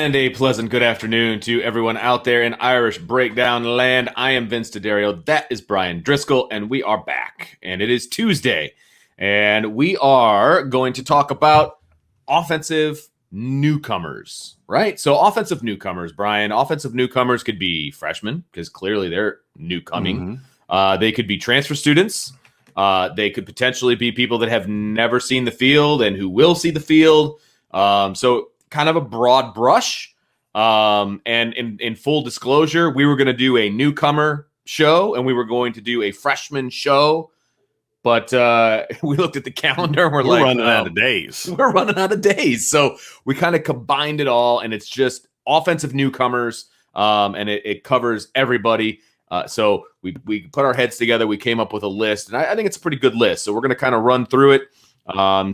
And a pleasant good afternoon to everyone out there in Irish Breakdown land. I am Vince D'Addario. That is Brian Driscoll, and we are back. And it is Tuesday, and we are going to talk about offensive newcomers, right? So offensive newcomers, Brian. Offensive newcomers could be freshmen, because clearly they're new coming. They could be transfer students. They could potentially be people that have never seen the field and who will see the field. So kind of a broad brush. And in full disclosure, we were going to do a newcomer show and we were going to do a freshman show. But we looked at the calendar and we're like, running out of days. We're running out of days. So we kind of combined it all, and it's just offensive newcomers, and it covers everybody. So we put our heads together. We came up with a list, and I think it's a pretty good list. So we're going to kind of run through it,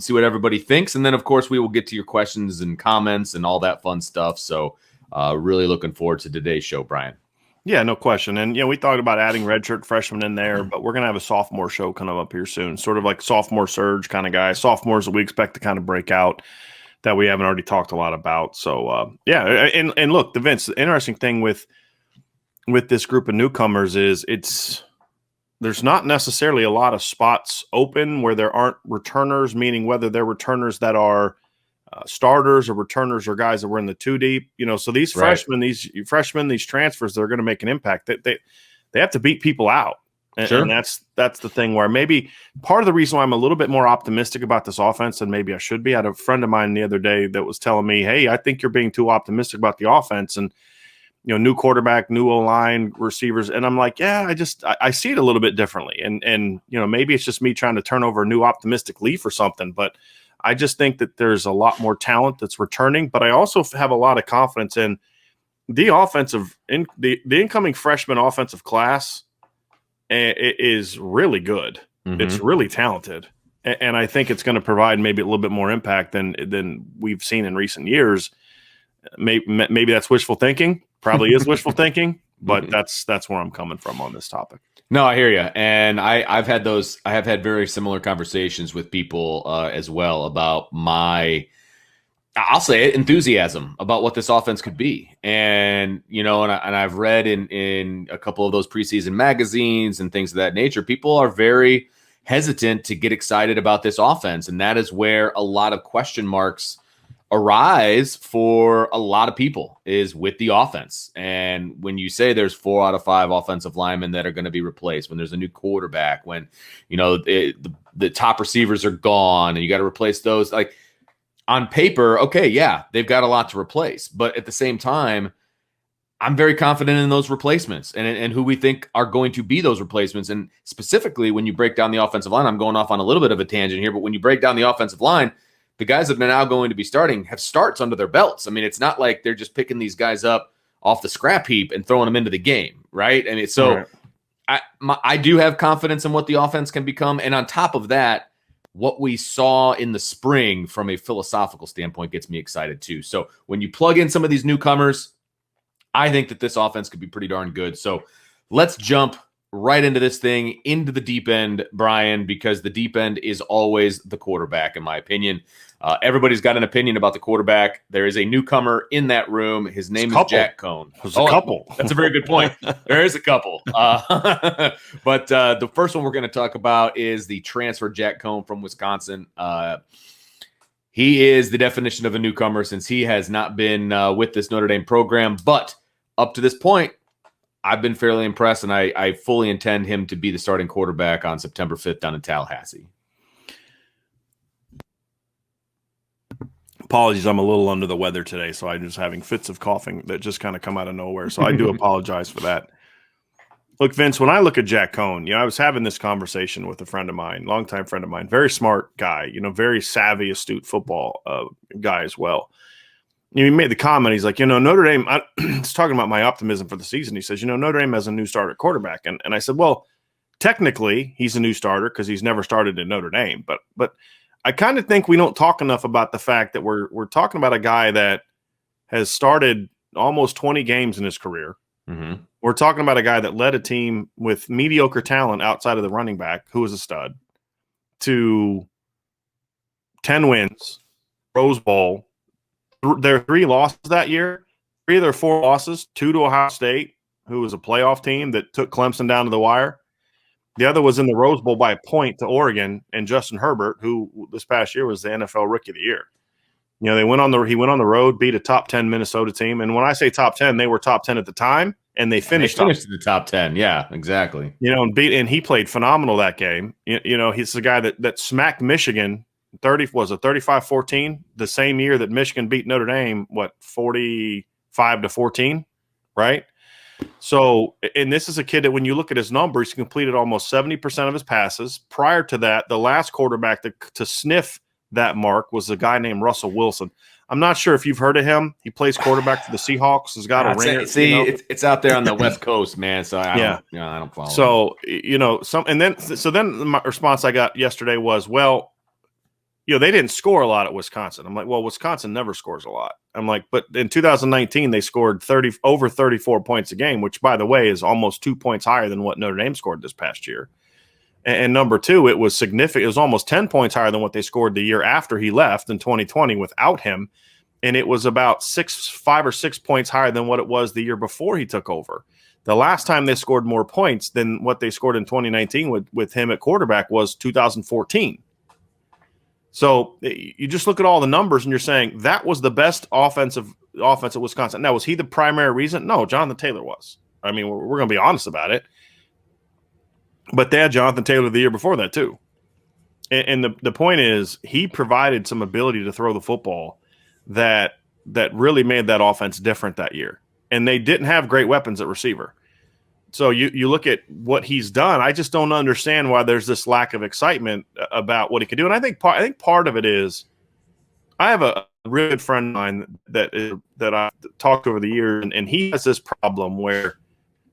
see what everybody thinks. And then, of course, we will get to your questions and comments and all that fun stuff. So really looking forward to today's show, Brian. Yeah, no question. And, we thought about adding redshirt freshmen in there, but we're going to have a sophomore show coming up here soon, sort of like sophomore surge kind of guy. Sophomores that we expect to kind of break out that we haven't already talked a lot about. So, and look, the interesting thing with this group of newcomers is there's not necessarily a lot of spots open where there aren't returners, meaning whether they're returners that are starters or returners or guys that were in the two deep, so these freshmen, these transfers, they're going to make an impact. They have to beat people out. And, sure. And that's the thing where maybe part of the reason why I'm a little bit more optimistic about this offense than maybe I should be. I had a friend of mine the other day that was telling me, hey, I think you're being too optimistic about the offense and, new quarterback, new O-line, receivers. And I'm like, yeah, I see it a little bit differently. And maybe it's just me trying to turn over a new optimistic leaf or something, but I just think that there's a lot more talent that's returning, but I also have a lot of confidence in the the incoming freshman offensive class. It is really good. Mm-hmm. It's really talented. And I think it's going to provide maybe a little bit more impact than we've seen in recent years. Maybe that's wishful thinking. Probably is wishful thinking, but that's where I'm coming from on this topic. No, I hear you. And I have had very similar conversations with people as well about I'll say it, enthusiasm about what this offense could be. And, and I've read in a couple of those preseason magazines and things of that nature, people are very hesitant to get excited about this offense. And that is where a lot of question marks arise for a lot of people is with the offense. And when you say there's 4 out of 5 offensive linemen that are going to be replaced, when there's a new quarterback, when the top receivers are gone and you got to replace those, like on paper, okay, yeah, they've got a lot to replace, but at the same time, I'm very confident in those replacements and who we think are going to be those replacements. And specifically when you break down the offensive line, I'm going off on a little bit of a tangent here, but when you break down the offensive line, the guys that are now going to be starting have starts under their belts. I mean, it's not like they're just picking these guys up off the scrap heap and throwing them into the game, right? I mean, so right. I do have confidence in what the offense can become. And on top of that, what we saw in the spring from a philosophical standpoint gets me excited too. So when you plug in some of these newcomers, I think that this offense could be pretty darn good. So let's jump right into this thing, into the deep end, Brian, because the deep end is always the quarterback, in my opinion. Everybody's got an opinion about the quarterback. There is a newcomer in that room. His name is Jack Coan. There's a couple. That's a very good point. There is a couple. But the first one we're going to talk about is the transfer Jack Coan from Wisconsin. He is the definition of a newcomer since he has not been with this Notre Dame program. But up to this point, I've been fairly impressed, and I fully intend him to be the starting quarterback on September 5th down in Tallahassee. Apologies, I'm a little under the weather today, so I'm just having fits of coughing that just kind of come out of nowhere. So I do apologize for that. Look, Vince, when I look at Jack Coan, I was having this conversation with a friend of mine, longtime friend of mine, very smart guy, very savvy, astute football guy as well. He made the comment, he's like, Notre Dame, he's talking about my optimism for the season. He says, Notre Dame has a new starter quarterback. And I said, well, technically he's a new starter because he's never started at Notre Dame. But I kind of think we don't talk enough about the fact that we're talking about a guy that has started almost 20 games in his career. Mm-hmm. We're talking about a guy that led a team with mediocre talent outside of the running back, who was a stud, to 10 wins, Rose Bowl, their 3 losses that year, 3 of their 4 losses, 2 to Ohio State, who was a playoff team that took Clemson down to the wire. The other was in the Rose Bowl by a point to Oregon and Justin Herbert, who this past year was the NFL Rookie of the Year. You know, he went on the road, beat a top 10 Minnesota team. And when I say top 10, they were top 10 at the time, and they finished in the top 10. Yeah, exactly. You know, and he played phenomenal that game. You know, he's the guy that smacked Michigan 35-14 the same year that Michigan beat Notre Dame, 45-14, right? So, and this is a kid that when you look at his numbers, he completed almost 70% of his passes. Prior to that, the last quarterback to sniff that mark was a guy named Russell Wilson. I'm not sure if you've heard of him. He plays quarterback for the Seahawks. Has got a ringer. See, you know? It's out there on the West Coast, man. So I don't follow. So him. You know, then my response I got yesterday was, well, you know, they didn't score a lot at Wisconsin. I'm like, well, Wisconsin never scores a lot. I'm like, but in 2019 they scored over 34 points a game, which by the way is almost 2 points higher than what Notre Dame scored this past year. And number 2, it was significant. It was almost 10 points higher than what they scored the year after he left in 2020 without him. And it was about 5 or 6 points higher than what it was the year before he took over. The last time they scored more points than what they scored in 2019 with him at quarterback was 2014. So you just look at all the numbers and you're saying that was the best offense at Wisconsin. Now, was he the primary reason? No, Jonathan Taylor was. I mean, we're going to be honest about it. But they had Jonathan Taylor the year before that too. And the point is he provided some ability to throw the football that really made that offense different that year. And they didn't have great weapons at receiver. So you look at what he's done. I just don't understand why there's this lack of excitement about what he could do. And I think part of it is I have a really good friend of mine that I've talked over the years, and he has this problem where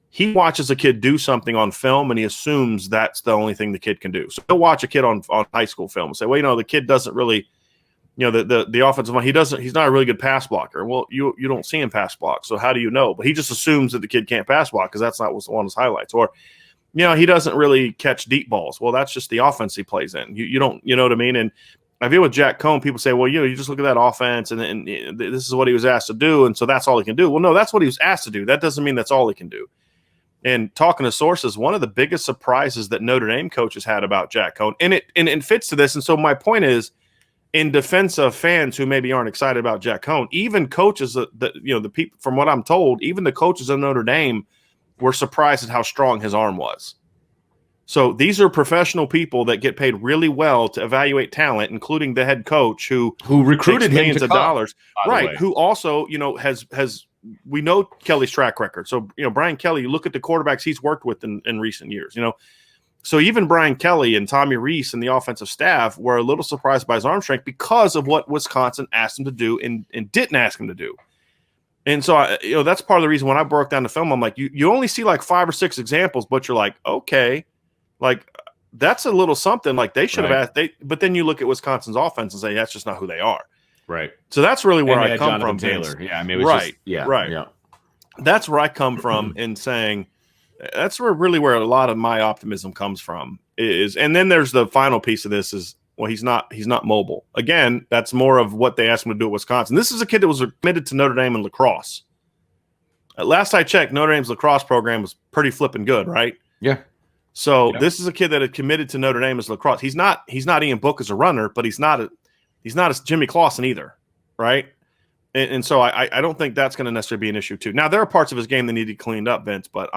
he watches a kid do something on film and he assumes that's the only thing the kid can do. So he'll watch a kid on high school film and say, well, you know, the kid doesn't really, you know, the offensive line, he's not a really good pass blocker. Well, you don't see him pass block. So how do you know? But he just assumes that the kid can't pass block because that's not what's on his highlights. Or, you know, he doesn't really catch deep balls. Well, that's just the offense he plays in. You don't, you know what I mean? And I feel with Jack Coan, people say, well, you know, you just look at that offense and this is what he was asked to do. And so that's all he can do. Well, no, that's what he was asked to do. That doesn't mean that's all he can do. And talking to sources, one of the biggest surprises that Notre Dame coaches had about Jack Coan, and it fits to this. And so my point is, in defense of fans who maybe aren't excited about Jack Coan, even coaches that you know, the people, from what I'm told, even the coaches of Notre Dame were surprised at how strong his arm was. So these are professional people that get paid really well to evaluate talent, including the head coach who recruited him millions to of come, dollars, right? Who also, you know, has we know Kelly's track record. So, you know, Brian Kelly, you look at the quarterbacks he's worked with in recent years, you know. So even Brian Kelly and Tommy Rees and the offensive staff were a little surprised by his arm strength because of what Wisconsin asked him to do and didn't ask him to do. And so, you know, that's part of the reason when I broke down the film, I'm like, you only see like 5 or 6 examples, but you're like, okay, like that's a little something. Like they should have asked. But then you look at Wisconsin's offense and say that's just not who they are. Right. So that's really where I come from. Taylor. Yeah. I mean, it was right. Just, yeah. Right. Yeah. That's where I come from in saying that's where a lot of my optimism comes from is. And then there's the final piece of this is, well, he's not mobile. Again, that's more of what they asked him to do at Wisconsin. This is a kid that was committed to Notre Dame in lacrosse. Last I checked, Notre Dame's lacrosse program was pretty flipping good, right? Yeah. So This is a kid that had committed to Notre Dame as lacrosse. He's not Ian Book as a runner, but he's not a Jimmy Clausen either, right? And so I don't think that's going to necessarily be an issue too. Now there are parts of his game that need to be cleaned up, Vince, but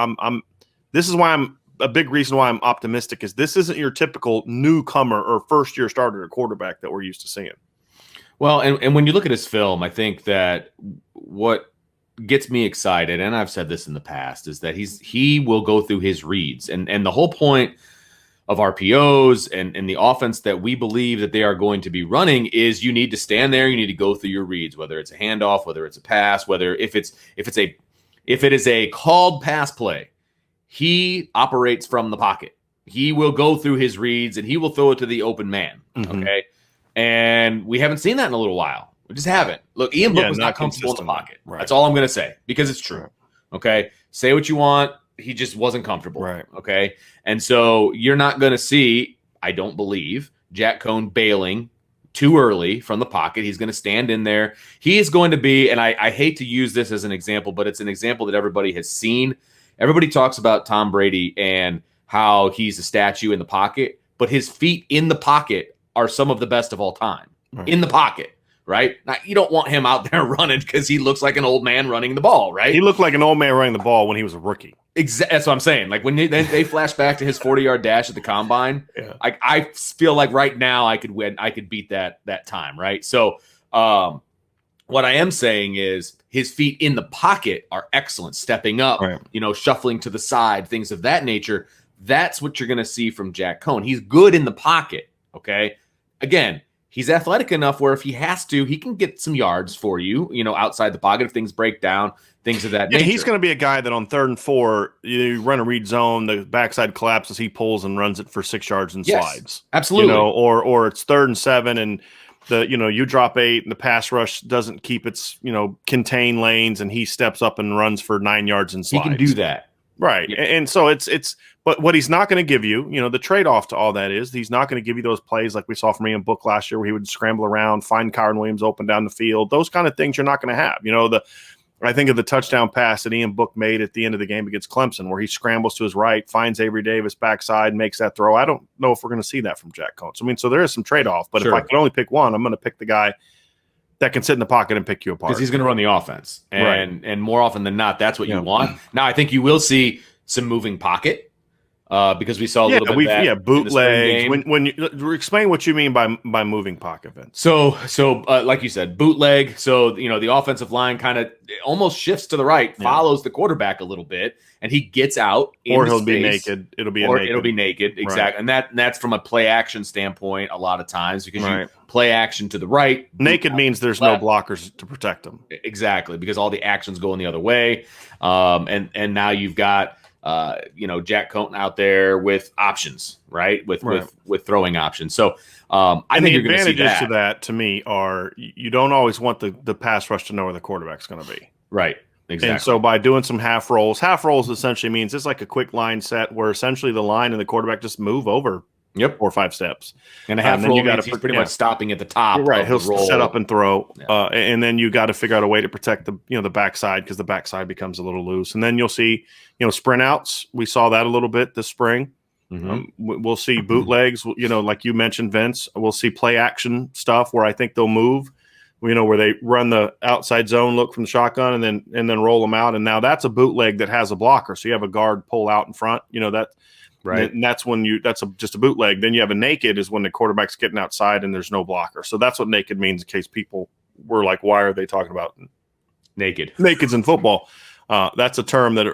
this is why I'm a big reason why I'm optimistic is this isn't your typical newcomer or first year starter or quarterback that we're used to seeing. Well, and when you look at his film, I think that what gets me excited, and I've said this in the past, is that he will go through his reads. And the whole point of RPOs and the offense that we believe that they are going to be running is you need to stand there, you need to go through your reads, whether it's a handoff, whether it's a pass, whether if it is a called pass play, he operates from the pocket. He will go through his reads and he will throw it to the open man. Mm-hmm. Okay. And we haven't seen that in a little while. We just haven't. Look, Ian Book was not comfortable in the pocket. Right. That's all I'm going to say because it's true. Okay. Say what you want. He just wasn't comfortable. Right. Okay. And so you're not going to see, I don't believe, Jack Coan bailing too early from the pocket. He's going to stand in there. He is going to be, and I hate to use this as an example, but it's an example that everybody has seen. Everybody talks about Tom Brady and how he's a statue in the pocket, but his feet in the pocket are some of the best of all time. Right. In the pocket. Right? Now, you don't want him out there running because he looks like an old man running the ball, right? He looked like an old man running the ball when he was a rookie. That's what I'm saying. Like when they flash back to his 40-yard dash at the combine, I feel like right now I could win. I could beat that time, right? So what I am saying is his feet in the pocket are excellent, stepping up, right. Shuffling to the side, things of that nature. That's what you're going to see from Jack Coan. He's good in the pocket, okay? Again, he's athletic enough where if he has to, he can get some yards for you, outside the pocket if things break down, things of that nature. He's going to be a guy that on 3rd and 4, you run a read zone, the backside collapses, he pulls and runs it for 6 yards and slides. Absolutely. Or it's 3rd and 7 and you drop 8 and the pass rush doesn't keep its, contain lanes and he steps up and runs for 9 yards and slides. He can do that. Right. Yeah. And so but what he's not going to give you, the trade-off to all that is he's not going to give you those plays like we saw from Ian Book last year where he would scramble around, find Kyron Williams open down the field. Those kind of things you're not going to have. I think of the touchdown pass that Ian Book made at the end of the game against Clemson where he scrambles to his right, finds Avery Davis backside, makes that throw. I don't know if we're going to see that from Jack Coan. So there is some trade-off, but sure. If I can only pick one, I'm going to pick the guy that can sit in the pocket and pick you apart. Because he's going to run the offense. And more often than not, that's what you want. Now, I think you will see some moving pocket because we saw a little bit of that bootlegs. When you explain what you mean by moving pocket, Vince. So like you said, bootleg. So, the offensive line kind of almost shifts to the right, follows the quarterback a little bit, and he gets out or he'll be naked. It'll be naked. Exactly. Right. And that's from a play action standpoint a lot of times because you play action to the right. Naked means there's no blockers to protect them. Exactly, because all the action's going the other way. And now you've got Jack Coan out there with options, right? With throwing options. So I think you're going to see that. The advantages to that, to me, are you don't always want the pass rush to know where the quarterback's going to be. Right. Exactly. And so by doing some half rolls essentially means it's like a quick line set where essentially the line and the quarterback just move over 4 or 5 steps. And a half roll means he's pretty much stopping at the top. Right. He'll set up and throw. Yeah. And then you got to figure out a way to protect the backside because the backside becomes a little loose. And then you'll see, sprint outs. We saw that a little bit this spring. Mm-hmm. We'll see bootlegs, like you mentioned, Vince. We'll see play action stuff where I think they'll move. Where they run the outside zone look from the shotgun and then roll them out. And now that's a bootleg that has a blocker. So you have a guard pull out in front, that. Right. And that's when just a bootleg. Then you have a naked is when the quarterback's getting outside and there's no blocker. So that's what naked means in case people were like, why are they talking about naked? Nakeds in football. That's a term that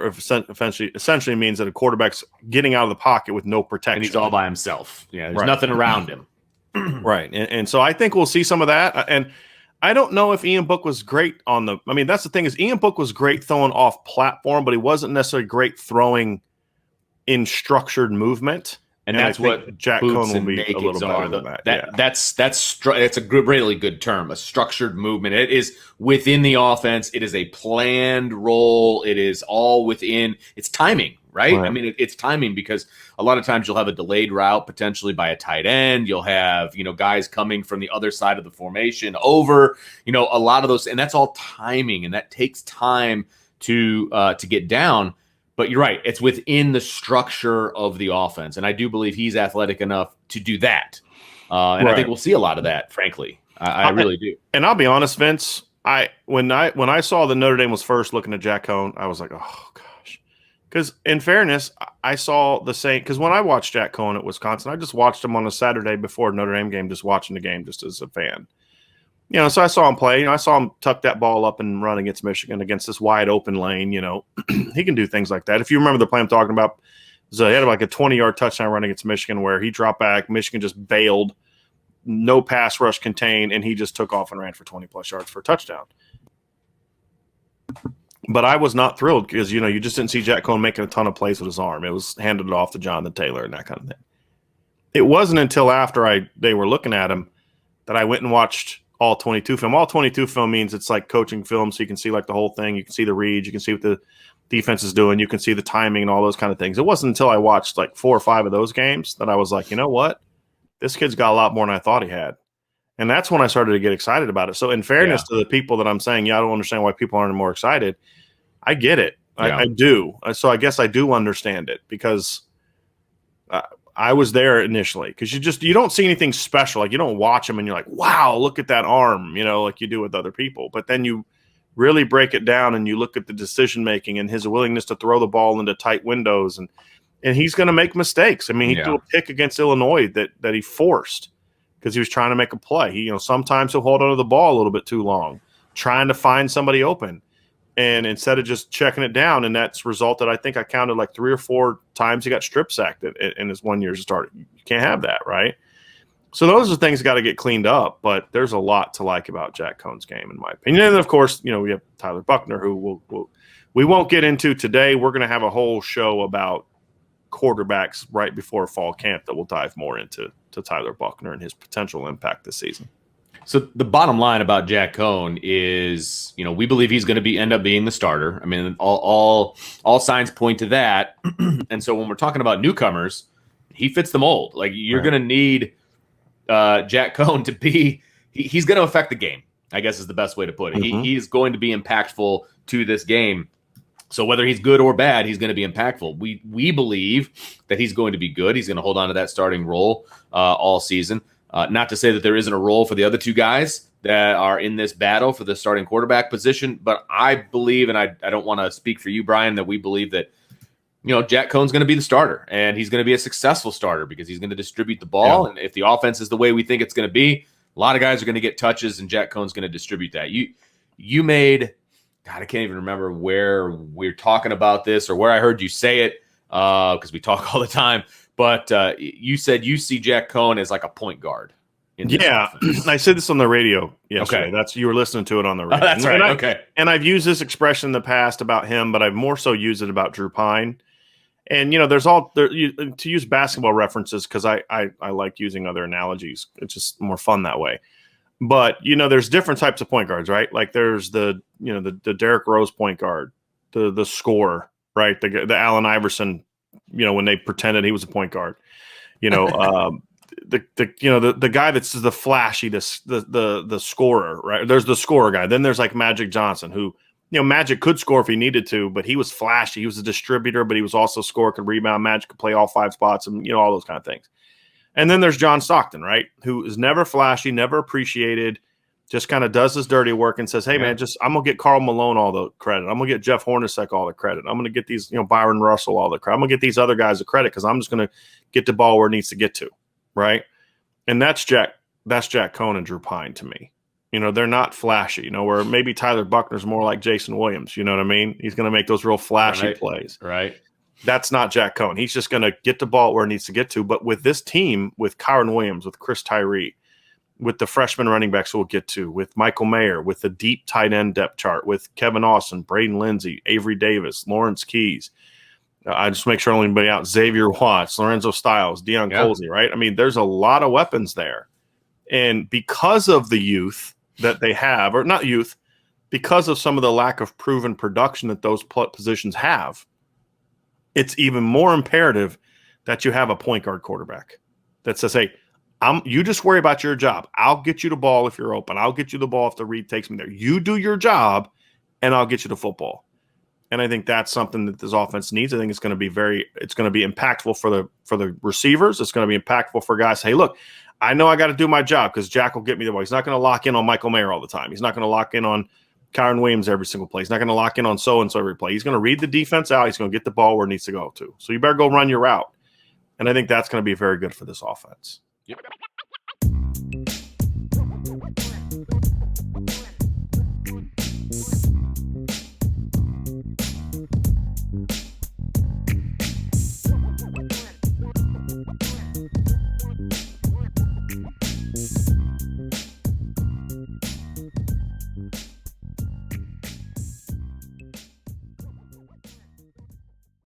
essentially means that a quarterback's getting out of the pocket with no protection. And he's all by himself. Yeah, there's nothing around him. Right. And so I think we'll see some of that. And I don't know if Ian Book was great that's the thing is Ian Book was great throwing off platform, but he wasn't necessarily great throwing in structured movement. And that's what Jack Coan will be a little better than that. That's a really good term, a structured movement. It is within the offense. It is a planned role. It is all within. It's timing, right? I mean, it's timing because a lot of times you'll have a delayed route potentially by a tight end. You'll have, guys coming from the other side of the formation over, a lot of those. And that's all timing. And that takes time to get down. But you're right. It's within the structure of the offense. And I do believe he's athletic enough to do that. I think we'll see a lot of that, frankly. I really do. And I'll be honest, Vince, when I saw that Notre Dame was first looking at Jack Coan, I was like, oh, gosh. Because in fairness, I saw the same. Because when I watched Jack Coan at Wisconsin, I just watched him on a Saturday before Notre Dame game, just watching the game just as a fan. So I saw him play. I saw him tuck that ball up and run against Michigan against this wide open lane. He can do things like that. If you remember the play I'm talking about, he had like a 20-yard touchdown run against Michigan where he dropped back. Michigan just bailed, no pass rush contained, and he just took off and ran for 20-plus yards for a touchdown. But I was not thrilled because, you just didn't see Jack Coan making a ton of plays with his arm. It was handed it off to Jonathan Taylor and that kind of thing. It wasn't until after they were looking at him that I went and watched all 22 film. All 22 film means it's like coaching film, so you can see like the whole thing. You can see the reads. You can see what the defense is doing. You can see the timing and all those kind of things. It wasn't until I watched like 4 or 5 of those games that I was like, you know what? This kid's got a lot more than I thought he had. And that's when I started to get excited about it. So in fairness to the people that I'm saying, I don't understand why people aren't more excited. I get it. I do. So I guess I do understand it because I was there initially because you don't see anything special. Like you don't watch them and you're like, wow, look at that arm, like you do with other people. But then you really break it down and you look at the decision making and his willingness to throw the ball into tight windows and he's going to make mistakes. I mean, he threw a pick against Illinois that he forced because he was trying to make a play. He, sometimes he'll hold onto the ball a little bit too long, trying to find somebody open. And instead of just checking it down, and that's resulted, I think I counted like 3 or 4 times he got strip sacked in his 1 year start. You can't have that, right? So those are things that got to get cleaned up, but there's a lot to like about Jack Coan's game, in my opinion. And, of course, we have Tyler Buchner, who we won't get into today. We're going to have a whole show about quarterbacks right before fall camp that we'll dive more into Tyler Buchner and his potential impact this season. So the bottom line about Jack Coan is, we believe he's going to end up being the starter. I mean, all signs point to that. And so when we're talking about newcomers, he fits the mold. Like you're going to need Jack Coan to be. He's going to affect the game, I guess is the best way to put it. Mm-hmm. He is going to be impactful to this game. So whether he's good or bad, he's going to be impactful. We believe that he's going to be good. He's going to hold on to that starting role all season. Not to say that there isn't a role for the other 2 guys that are in this battle for the starting quarterback position, but I believe, and I don't want to speak for you, Brian, that we believe that Jack Coan's going to be the starter, and he's going to be a successful starter because he's going to distribute the ball. Yeah. And if the offense is the way we think it's going to be, a lot of guys are going to get touches, and Jack Coan's going to distribute that. You made, God, I can't even remember where we're talking about this or where I heard you say it because we talk all the time. But you said you see Jack Coan as like a point guard. I said this on the radio yesterday. Okay. You were listening to it on the radio. Oh, that's right. And I've used this expression in the past about him, but I've more so used it about Drew Pine. And to use basketball references because I like using other analogies. It's just more fun that way. But there's different types of point guards, right? Like there's the Derrick Rose point guard, the scorer, right? The Allen Iverson. When they pretended he was a point guard, the guy that's the flashy, the scorer, right? There's the scorer guy. Then there's like Magic Johnson, who Magic could score if he needed to, but he was flashy. He was a distributor, but he was also a scorer, could rebound. Magic could play all 5 spots, and all those kind of things. And then there's John Stockton, right? Who is never flashy, never appreciated. Just kind of does his dirty work and says, hey, man, I'm going to get Karl Malone all the credit. I'm going to get Jeff Hornacek all the credit. I'm going to get these, Byron Russell all the credit. I'm going to get these other guys the credit because I'm just going to get the ball where it needs to get to, right? And that's Jack Coan and Drew Pine to me. They're not flashy, where maybe Tyler Buchner's more like Jason Williams, you know what I mean? He's going to make those real flashy plays. Right. That's not Jack Coan. He's just going to get the ball where it needs to get to. But with this team, with Kyron Williams, with Chris Tyree, with the freshman running backs we'll get to, with Michael Mayer, with the deep tight end depth chart, with Kevin Austin, Braden Lindsey, Avery Davis, Lawrence Keys. I just make sure I don't leave anybody out. Xavier Watts, Lorenzo Styles, Deion Colsey, right? I mean, there's a lot of weapons there. And because of the youth that they have, or not youth, because of some of the lack of proven production that those positions have, it's even more imperative that you have a point guard quarterback that says, hey, you just worry about your job. I'll get you the ball if you're open. I'll get you the ball if the read takes me there. You do your job, and I'll get you the football. And I think that's something that this offense needs. I think it's going to be impactful for the receivers. It's going to be impactful for guys. Hey, look, I know I got to do my job because Jack will get me the ball. He's not going to lock in on Michael Mayer all the time. He's not going to lock in on Kyron Williams every single play. He's not going to lock in on so-and-so every play. He's going to read the defense out. He's going to get the ball where it needs to go to. So you better go run your route. And I think that's going to be very good for this offense. Yep.